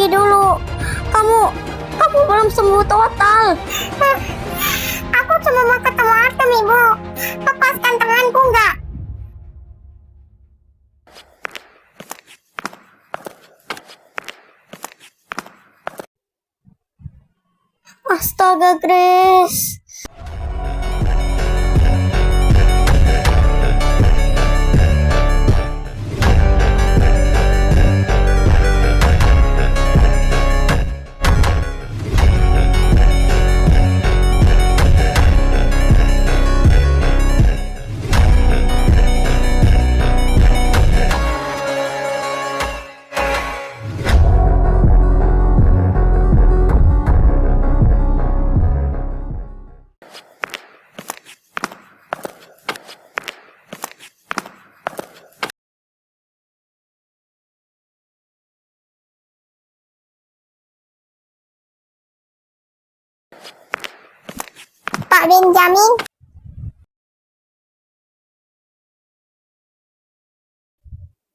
lagi dulu. Kamu belum sembuh total. Aku cuma mau ketemu Artem, Ibu. Lepaskan tanganku nggak? Astaga, Grace. Pak Benjamin,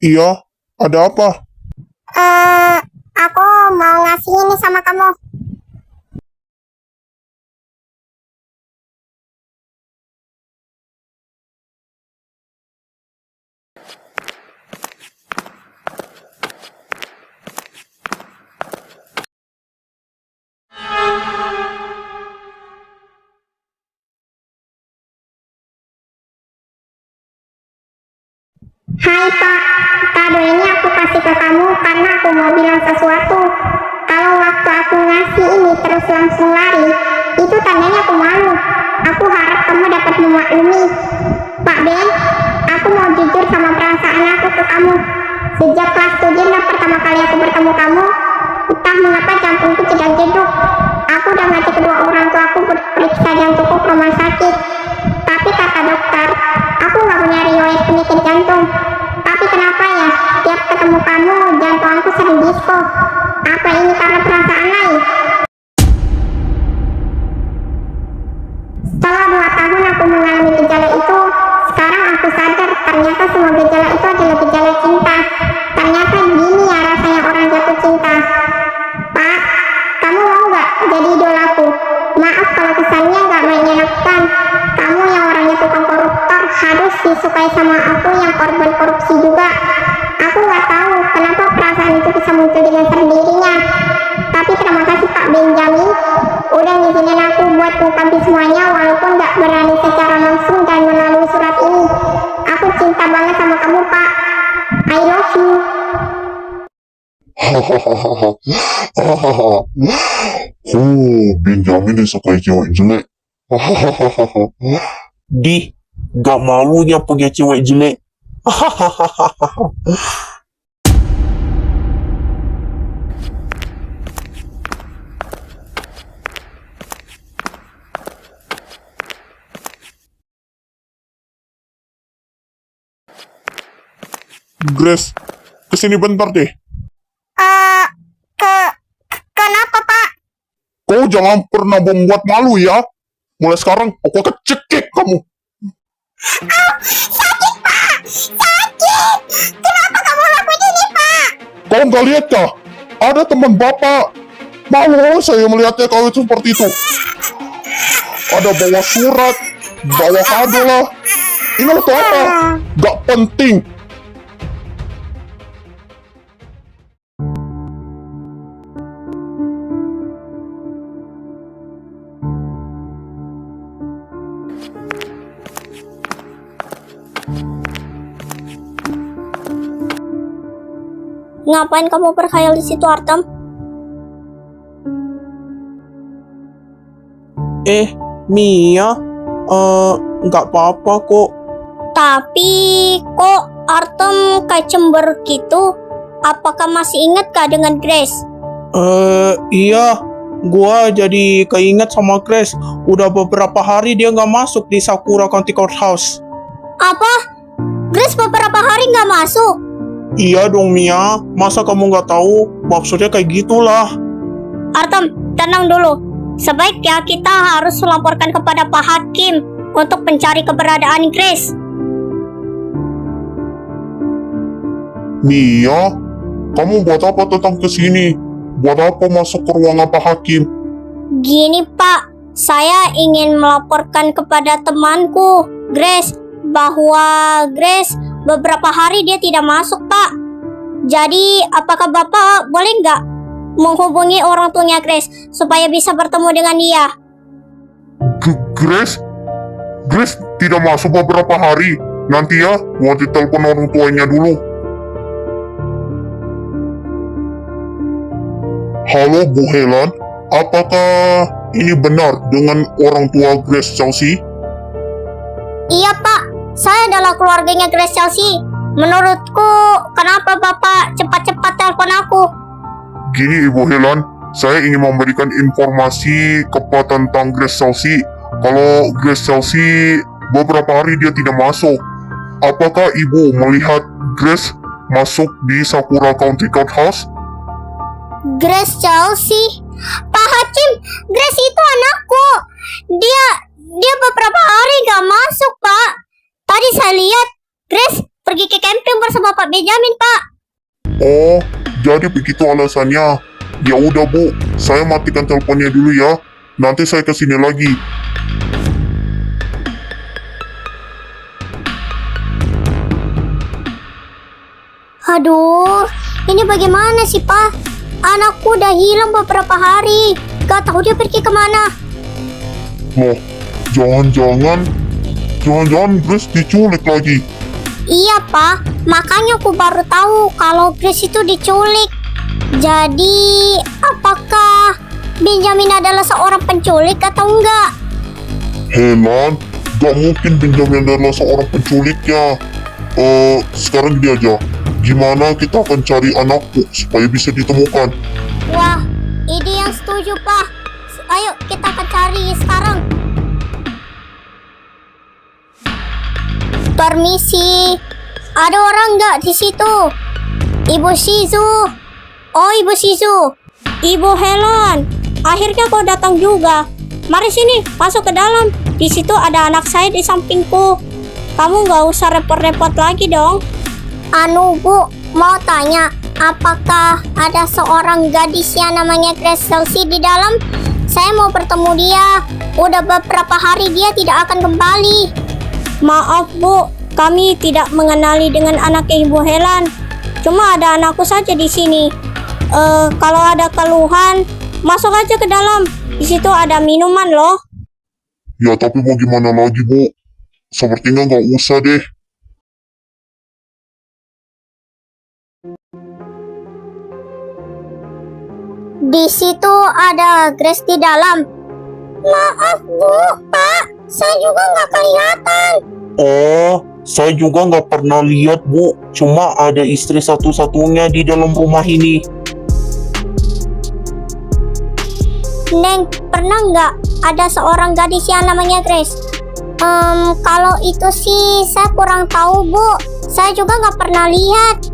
Iya, ada apa? aku mau ngasih ini sama kamu. Hai Pak, kado ini aku kasih ke kamu karena aku mau bilang sesuatu. Kalau waktu aku ngasih ini terus langsung lari, itu tandanya aku malu. Aku harap kamu dapat memaklumi. Pak Ben, aku mau jujur sama perasaan aku ke kamu. Sejak kelas 7 dan pertama kali aku bertemu kamu, entah mengapa jantungku sedang jeduk. Aku udah ngajak kedua orang tua aku periksa jantungku ke rumah sakit. Tapi kata dokter, aku nggak punya riwayat penyakit jantung. Tapi kenapa ya, tiap ketemu kamu, jantung aku sering disko. Apa ini karena perasaan lain? Setelah 2 tahun aku mengalami gejala itu, sekarang aku sadar ternyata semua gejala itu adalah gejala cinta. Ternyata gini ya rasanya orang jatuh cinta. Pak, kamu mau nggak jadi idolaku? Maaf kalau kesannya nggak menyenangkan. Kamu yang orangnya tukang koruptor harus disukai sama aku yang korban korupsi juga. Aku nggak tahu kenapa perasaan itu bisa muncul dengan sendirinya. Tapi terima kasih Pak Benjamin udah ngizinin aku buat mengungkapin semuanya walaupun nggak berani secara langsung dan melalui surat ini. Aku cinta banget sama kamu Pak. I love you. Benjamin disukai cewek jelek. Gak mau dia punya cewek jelek. Grace, kesini bentar deh. Kenapa Pak? Kau jangan pernah membuat malu ya. Mulai sekarang aku akan cekik kamu. Sakit Pak, sakit. Kenapa kamu lakuin ini Pak? Kau nggak lihat kah? Ada teman bapak. Malu saya melihatnya kau itu seperti itu. Ada bawa surat, bawa kado lah. Ini untuk apa? Gak penting. Ngapain kamu berkhayal di situ, Artem? Mia, nggak apa-apa kok. Tapi kok Artem kayak cemberut gitu? Apakah masih ingat kah dengan Grace? Iya, gua jadi keinget sama Grace. Udah beberapa hari dia nggak masuk di Sakura County Courthouse. Apa? Grace beberapa hari nggak masuk? Iya dong Mia, masa kamu nggak tahu? Maksudnya kayak gitulah. Artem, tenang dulu. Sebaiknya kita harus melaporkan kepada Pak Hakim untuk mencari keberadaan Grace. Mia, kamu buat apa datang ke sini? Buat apa masuk ke ruangan Pak Hakim? Gini Pak, saya ingin melaporkan kepada temanku, Grace, bahwa Grace beberapa hari dia tidak masuk Pak. Jadi apakah Bapak boleh nggak menghubungi orang tuanya Grace supaya bisa bertemu dengan dia? Grace? Grace tidak masuk beberapa hari. Nanti ya, gua ditelepon orang tuanya dulu. Halo Bu Helen, apakah ini benar dengan orang tua Grace Chelsea? Iya Pak, saya adalah keluarganya Grace Chelsea. Menurutku, kenapa Bapak cepat-cepat telepon aku? Gini Ibu Helen, saya ingin memberikan informasi tentang Grace Chelsea. Kalau Grace Chelsea beberapa hari dia tidak masuk. Apakah Ibu melihat Grace masuk di Sakura County Courthouse? Grace Chelsea? Pak Hakim, Grace itu anakku. Dia beberapa hari gak masuk Pak. Tadi saya lihat Grace pergi ke camping bersama Pak Benjamin Pak. Oh, jadi begitu alasannya. Ya udah Bu, saya matikan teleponnya dulu ya. Nanti saya kesini lagi. Aduh, ini bagaimana sih Pak? Anakku udah hilang beberapa hari. Gak tahu dia pergi kemana. Loh, jangan-jangan Grace diculik lagi. Iya Pak, makanya aku baru tahu kalau Grace itu diculik. Jadi, apakah Benjamin adalah seorang penculik atau enggak? Helen, gak mungkin Benjamin adalah seorang penculiknya. Sekarang gini aja. Gimana kita akan cari anakku supaya bisa ditemukan? Wah, ide yang setuju Pak. Ayo kita akan cari sekarang. Permisi, ada orang nggak di situ? Ibu Shizu. Oh, Ibu Shizu. Ibu Helen, akhirnya kau datang juga. Mari sini, masuk ke dalam. Di situ ada anak saya di sampingku. Kamu nggak usah repot-repot lagi dong. Anu Bu, mau tanya, apakah ada seorang gadis yang namanya Grace Chelsea di dalam? Saya mau bertemu dia. Udah beberapa hari dia tidak akan kembali. Maaf Bu, kami tidak mengenali dengan anaknya Ibu Helen. Cuma ada anakku saja di sini. Kalau ada keluhan, masuk aja ke dalam. Di situ ada minuman loh. Ya tapi mau gimana lagi Bu? Sepertinya nggak usah deh. Di situ ada Grace di dalam. Maaf Bu, Pak, saya juga nggak kelihatan. Oh, saya juga nggak pernah lihat Bu. Cuma ada istri satu-satunya di dalam rumah ini. Neng, pernah nggak ada seorang gadis yang namanya Grace? Kalau itu sih saya kurang tahu Bu. Saya juga nggak pernah lihat.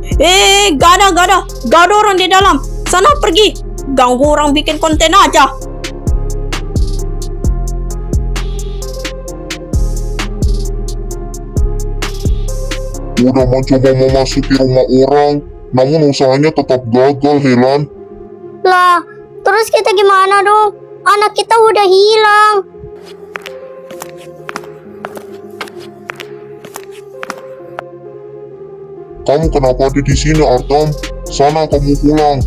Gak ada orang di dalam. Sana pergi. Ganggu orang bikin konten aja. Udah mencoba memasuki rumah orang, namun usahanya tetap gagal, Helen. Lah, terus kita gimana dong? Anak kita udah hilang. Kamu kenapa ada di sini, Artam? Sana kamu pulang.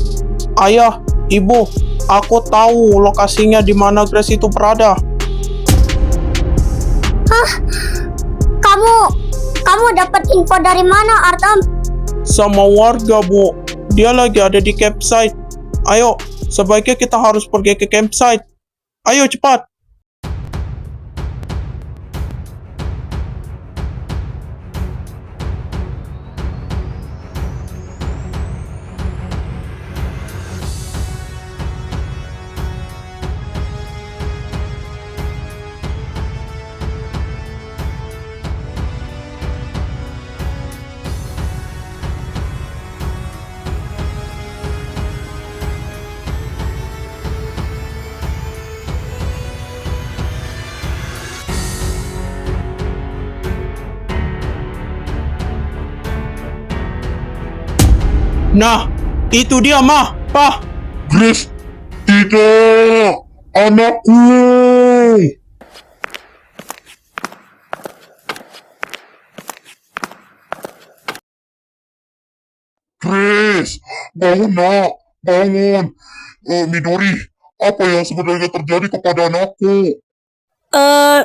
Ayah, Ibu, aku tahu lokasinya di mana Grace itu berada. Kamu dapat info dari mana, Artam? Sama warga, Bu. Dia lagi ada di campsite. Ayo, sebaiknya kita harus pergi ke campsite. Ayo cepat. Nah, itu dia, Mah. Pah, Grace, tidak! Anakku! Grace, bangun nak, bangun. Midori, apa yang sebenarnya terjadi kepada anakku?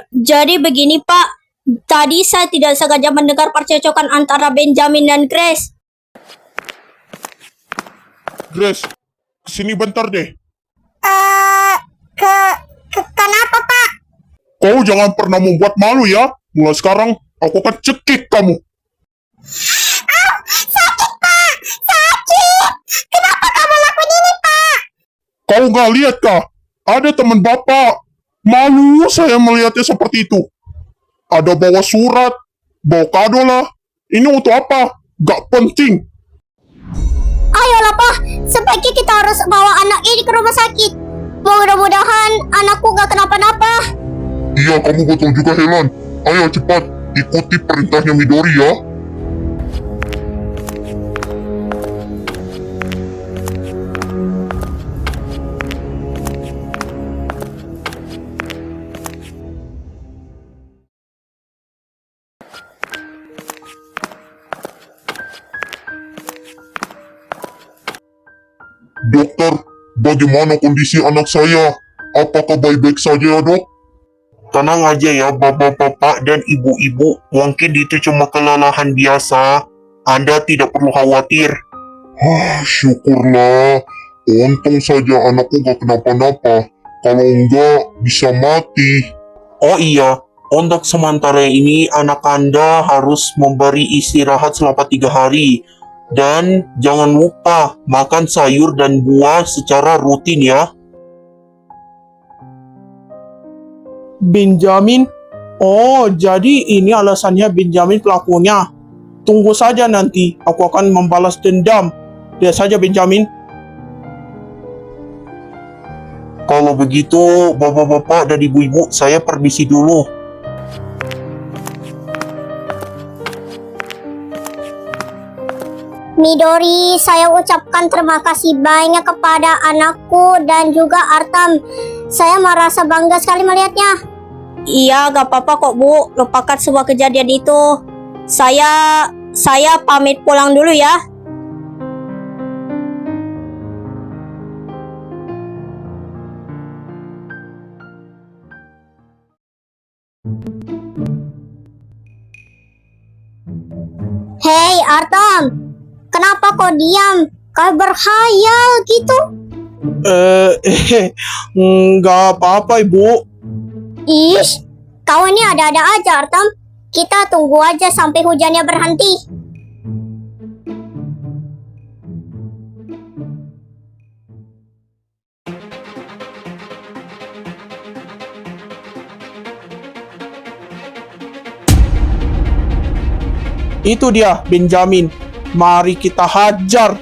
Jadi begini Pak. Tadi saya tidak sengaja mendengar percekcokan antara Benjamin dan Grace. Grace, kesini bentar deh. Kenapa, Pak? Kau jangan pernah membuat malu ya. Mulai sekarang, aku akan cekik kamu. Sakit, Pak! Sakit! Kenapa kamu lakuin ini, Pak? Kau nggak lihat kah? Ada teman bapak. Malu saya melihatnya seperti itu. Ada bawa surat, bawa kado lah. Ini untuk apa? Gak penting. Ayolah Pak, sebaiknya kita harus bawa anak ini ke rumah sakit. Mudah-mudahan anakku gak kenapa-napa. Iya, kamu betul juga, Helen. Ayo cepat, ikuti perintahnya Midori ya. Dokter, bagaimana kondisi anak saya? Apakah baik-baik saja ya, Dok? Tenang aja ya, bapak-bapak dan ibu-ibu. Mungkin itu cuma kelelahan biasa. Anda tidak perlu khawatir. Syukurlah. Untung saja anakku gak kenapa-napa. Kalau enggak, bisa mati. Oh iya, untuk sementara ini anak Anda harus memberi istirahat selama 3 hari. Dan jangan lupa makan sayur dan buah secara rutin ya. Benjamin? Oh, jadi ini alasannya Benjamin pelakunya. Tunggu saja nanti, aku akan membalas dendam. Lihat saja Benjamin. Kalau begitu, bapak-bapak dan ibu-ibu, saya permisi dulu. Midori, saya ucapkan terima kasih banyak kepada anakku dan juga Artam. Saya merasa bangga sekali melihatnya. Iya, gak apa-apa kok Bu. Lupakan semua kejadian itu. Saya pamit pulang dulu ya. Hei Artam, kenapa kau diam? Kau berkhayal gitu? Nggak apa-apa Ibu. Ish, kau ini ada-ada aja Artam. Kita tunggu aja sampai hujannya berhenti. Itu dia Benjamin. Mari kita hajar.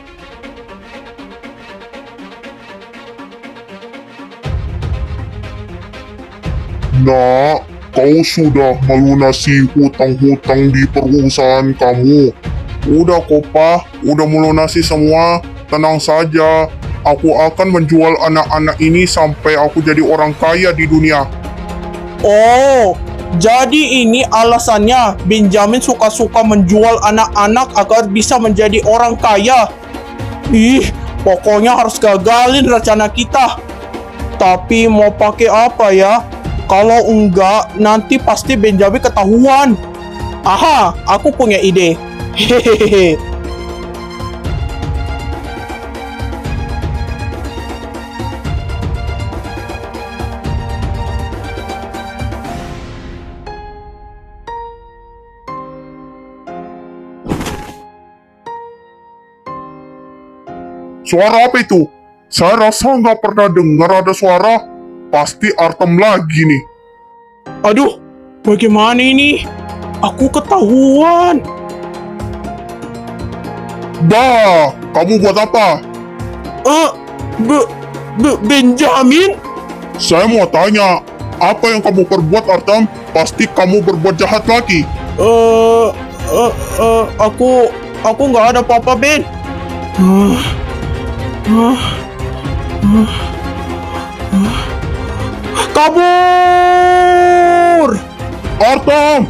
Nak, kau sudah melunasi hutang-hutang di perusahaan kamu. Udah kok, Pak. Udah melunasi semua. Tenang saja. Aku akan menjual anak-anak ini sampai aku jadi orang kaya di dunia. Oh, jadi ini alasannya Benjamin suka-suka menjual anak-anak agar bisa menjadi orang kaya. Ih, pokoknya harus gagalin rencana kita. Tapi mau pakai apa ya? Kalau enggak, nanti pasti Benjamin ketahuan. Aha, aku punya ide. Hehehe. Suara apa itu? Saya rasa nggak pernah dengar ada suara. Pasti Artem lagi nih. Aduh, bagaimana ini? Aku ketahuan. Bah, kamu buat apa? Benjamin? Saya mau tanya, apa yang kamu perbuat, Artem? Pasti kamu berbuat jahat lagi. Aku nggak ada apa-apa, Ben. Kabur! Artam!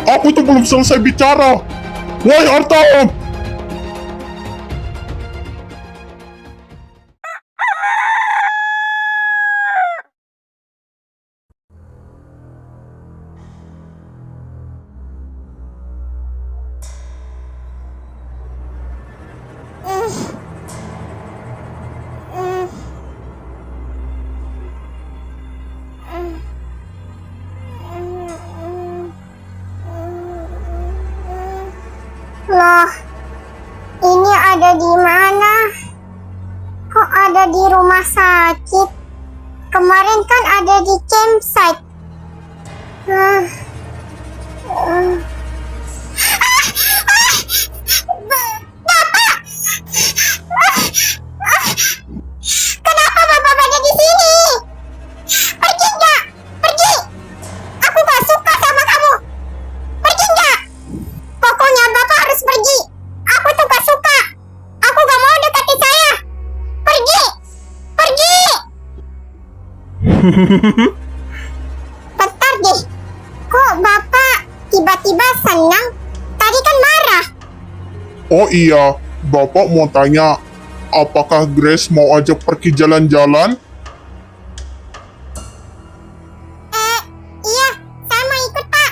Aku itu belum selesai bicara! Woi Artam! Loh, ini ada di mana? Kok ada di rumah sakit? Kemarin kan ada di campsite. Kenapa Bapak ada di sini? Pergi nggak? Pergi! Aku nggak suka sama kamu. Pergi nggak? Pokoknya Bapak harus pergi. Aku tuh gak suka. Aku gak mau dekati saya. Pergi. Pergi. Bentar deh. Kok Bapak tiba-tiba senang? Tadi kan marah. Oh iya, Bapak mau tanya, apakah Grace mau ajak pergi jalan-jalan? Iya, saya mau ikut Pak.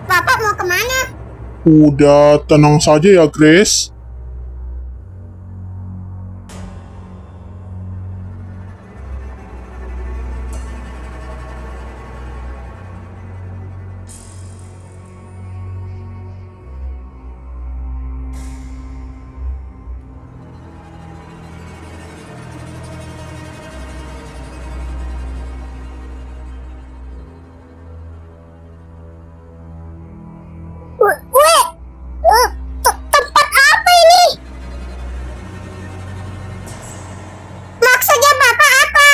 Bapak mau kemana? Udah tenang saja ya Grace. Tempat apa ini? Maksudnya Bapak apa?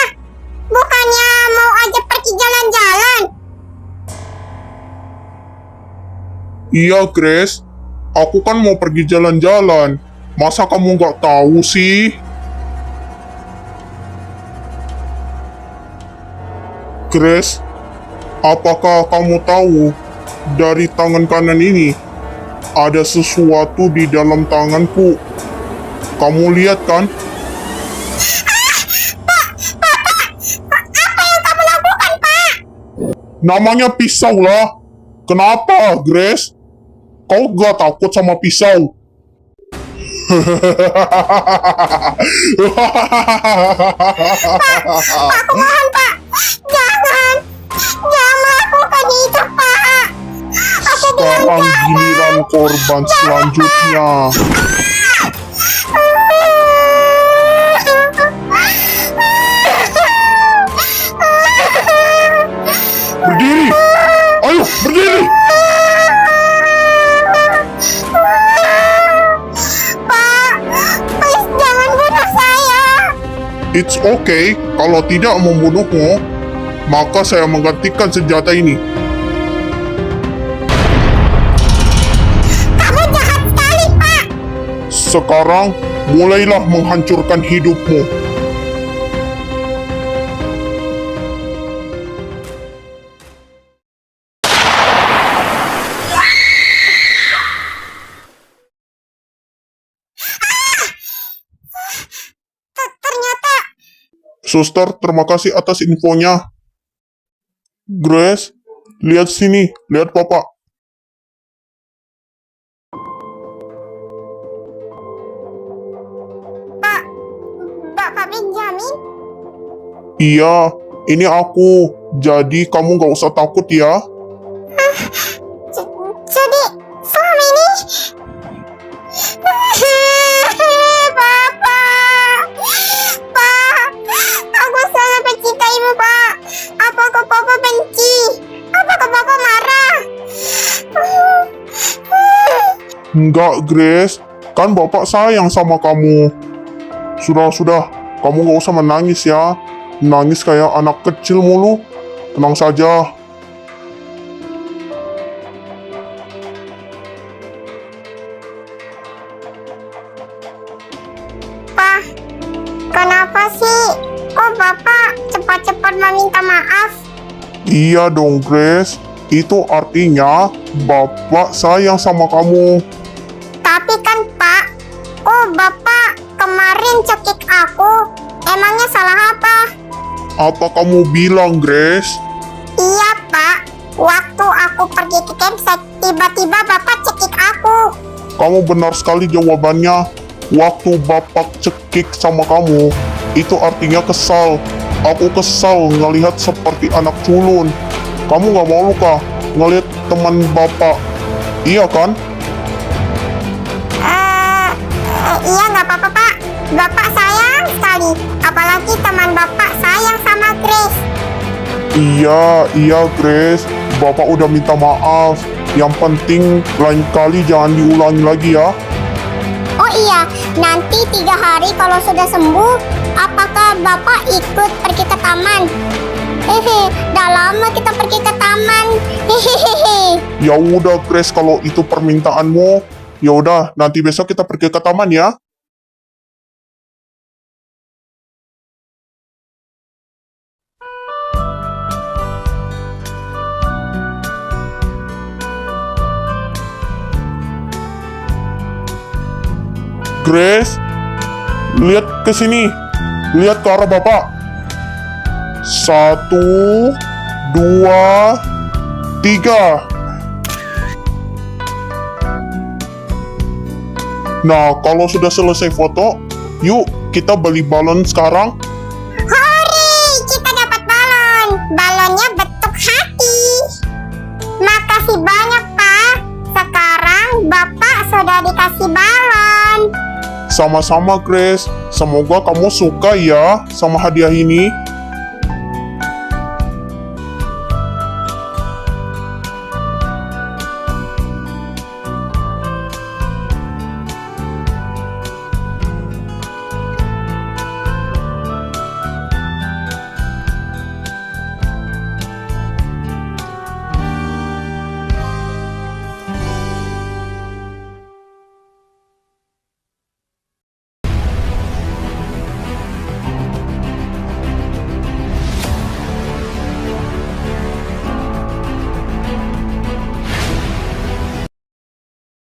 Bukannya mau ajak pergi jalan-jalan? Iya Grace, aku kan mau pergi jalan-jalan. Masa kamu nggak tahu sih? Grace, apakah kamu tahu dari tangan kanan ini ada sesuatu di dalam tanganku? Kamu lihat kan? Apa yang kamu lakukan, Pak? Namanya pisau lah. Kenapa, Grace? Kau gak takut sama pisau? Aku mohon, Pak. Jangan melakukan itu, Pak. Aku bilang Sekarang giliran korban selanjutnya. Berdiri! Ayo, berdiri! Pak, please jangan bunuh saya. It's okay kalau tidak membunuhmu, maka saya menggantikan senjata ini. Kamu jahat sekali, Pak. Sekarang, mulailah menghancurkan hidupmu. Ternyata Suster, terima kasih atas infonya. Grace, lihat sini, lihat Papa. Bapak Benjamin. Iya, ini aku. Jadi kamu gak usah takut ya. Jadi selama ini Pak, aku sangat mencintaimu, Pak. Apakah Papa benci? Apakah Papa marah? Enggak, Grace. Kan Bapak sayang sama kamu. Sudah. Kamu gak usah menangis ya. Nangis kayak anak kecil mulu. Tenang saja. Pak, kenapa sih? Kok Bapak cepat-cepat meminta maaf? Iya dong, Grace. Itu artinya Bapak sayang sama kamu. Tapi kan Pak, kok Bapak kemarin cekik aku? Emangnya salah apa? Apa kamu bilang, Grace? Iya Pak, waktu aku pergi ke campsite, tiba-tiba Bapak cekik aku. Kamu benar sekali jawabannya. Waktu Bapak cekik sama kamu, itu artinya kesal. Aku kesal ngelihat seperti anak culun. Kamu gak mau luka ngelihat teman Bapak, iya kan? Iya nggak apa-apa Pak. Bapak sayang sekali. Apalagi teman Bapak sayang sama Grace. Iya, Grace. Bapak udah minta maaf. Yang penting lain kali jangan diulangi lagi ya. Oh iya, nanti 3 hari kalau sudah sembuh, apakah Bapak ikut pergi ke taman? Hehe, dah lama kita pergi ke taman. Hehehe. Ya udah, Grace, kalau itu permintaanmu, ya udah, nanti besok kita pergi ke taman ya. Grace, lihat ke sini. Lihat ke arah Bapak. 1, 2, 3. Nah, kalau sudah selesai foto, yuk kita beli balon sekarang. Hore, kita dapat balon. Balonnya bentuk hati. Makasih banyak Pak. Sekarang Bapak sudah dikasih balon. Sama-sama, Grace. Semoga kamu suka ya sama hadiah ini.